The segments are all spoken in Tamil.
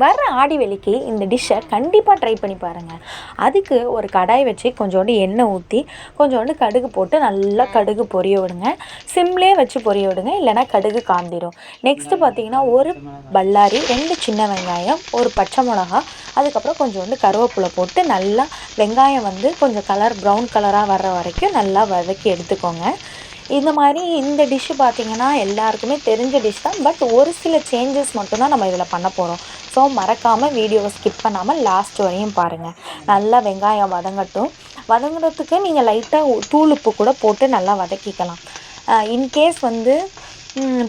வர்ற ஆடி வெள்ளிக்கு இந்த டிஷ்ஷை கண்டிப்பாக ட்ரை பண்ணி பாருங்கள். அதுக்கு ஒரு கடாய் வச்சு கொஞ்சோண்டு எண்ணெய் ஊற்றி கொஞ்சோண்டு கடுகு போட்டு நல்லா கடுகு பொரிய விடுங்க. சிம்லேயே வச்சு பொரிய விடுங்க, இல்லைனா கடுகு காந்திரும். நெக்ஸ்ட்டு பார்த்திங்கன்னா ஒரு பல்லாரி, 2 சின்ன வெங்காயம், ஒரு பச்சை மிளகா, அதுக்கப்புறம் கொஞ்சோண்டு கருவேப்பிலை போட்டு நல்லா வெங்காயம் வந்து கொஞ்சம் ப்ரௌன் கலராக வர்ற வரைக்கும் நல்லா வதக்கி எடுத்துக்கோங்க. இந்த மாதிரி இந்த டிஷ்ஷு பார்த்திங்கன்னா எல்லாருக்குமே தெரிஞ்ச டிஷ் தான். பட் ஒரு சில சேஞ்சஸ் மட்டும்தான் நம்ம இதில் பண்ண போகிறோம். ஸோ மறக்காமல் வீடியோவை ஸ்கிப் பண்ணாமல் லாஸ்ட் வரையும் பாருங்கள். நல்லா வெங்காயம் வதங்கட்டும். வதங்குறதுக்கு நீங்கள் லைட்டாக தூள் உப்பு கூட போட்டு நல்லா வதக்கிக்கலாம். இன்கேஸ் வந்து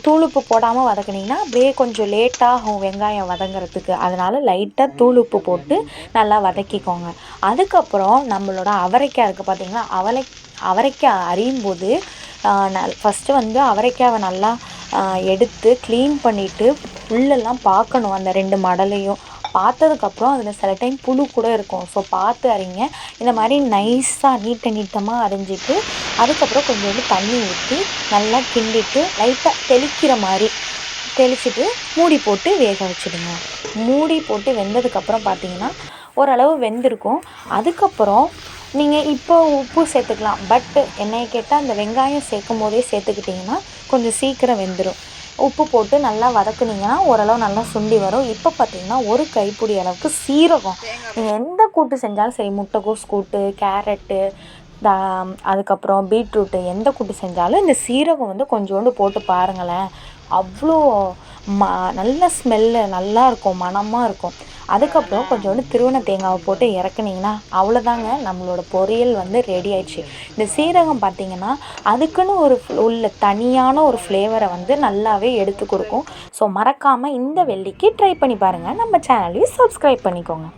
தூள் உப்பு போடாமல் வதக்குனிங்கன்னா அப்படியே கொஞ்சம் லேட்டாகும் வெங்காயம் வதங்குறதுக்கு. அதனால் லைட்டாக தூள் உப்பு போட்டு நல்லா வதக்கிக்கோங்க. அதுக்கப்புறம் நம்மளோட அவரைக்காய் இருக்குது பார்த்திங்களா, அவரைக்காய் அரியும் போது ஃபஸ்ட்டு வந்து அவரைக்காவை நல்லா எடுத்து க்ளீன் பண்ணிவிட்டு உள்ளெல்லாம் பார்க்கணும். அந்த 2 மடலையும் பார்த்ததுக்கப்புறம் அதில் சில டைம் புழு கூட இருக்கும். ஸோ பார்த்து அரிங்க. இந்த மாதிரி நைஸாக நீட்டமாக அரிஞ்சிட்டு அதுக்கப்புறம் கொஞ்சோண்டு தண்ணி ஊற்றி நல்லா கிண்டிட்டு லைட்டாக தெளிக்கிற மாதிரி தெளிச்சுட்டு மூடி போட்டு வேக வச்சுடுங்க. மூடி போட்டு வெந்ததுக்கப்புறம் பார்த்திங்கன்னா ஓரளவு வெந்திருக்கும். அதுக்கப்புறம் நீங்கள் இப்போ உப்பு சேர்த்துக்கலாம். பட் என்னைய கேட்டால் அந்த வெங்காயம் சேர்க்கும் போதே சேர்த்துக்கிட்டிங்கன்னா கொஞ்சம் சீக்கிரம் வெந்துடும். உப்பு போட்டு நல்லா வதக்குனிங்கன்னா ஓரளவு நல்லா சுண்டி வரும். இப்போ பார்த்திங்கன்னா ஒரு கைப்பிடி அளவுக்கு சீரகம், நீங்கள் எந்த கூட்டு செஞ்சாலும் சரி, முட்டைக்கோஸ் கூட்டு, கேரட்டு, அதுக்கப்புறம் பீட்ரூட்டு, எந்த கூட்டு செஞ்சாலும் இந்த சீரகம் வந்து கொஞ்சோண்டு போட்டு பாருங்களேன். அவ்வளோ நல்ல ஸ்மெல்லு நல்லாயிருக்கும், மணமாக இருக்கும். அதுக்கப்புறம் கொஞ்சோண்டு திருவண்ண தேங்காவை போட்டு இறக்குனிங்கன்னா அவ்வளோதாங்க, நம்மளோட பொரியல் வந்து ரெடி ஆயிடுச்சு. இந்த சீரகம் பார்த்திங்கன்னா அதுக்குன்னு உள்ள தனியான ஒரு ஃப்ளேவரை வந்து நல்லாவே எடுத்து கொடுக்கும். ஸோ மறக்காமல் இந்த வெள்ளிக்கு ட்ரை பண்ணி பாருங்கள். நம்ம சேனலையும் சப்ஸ்கிரைப் பண்ணிக்கோங்க.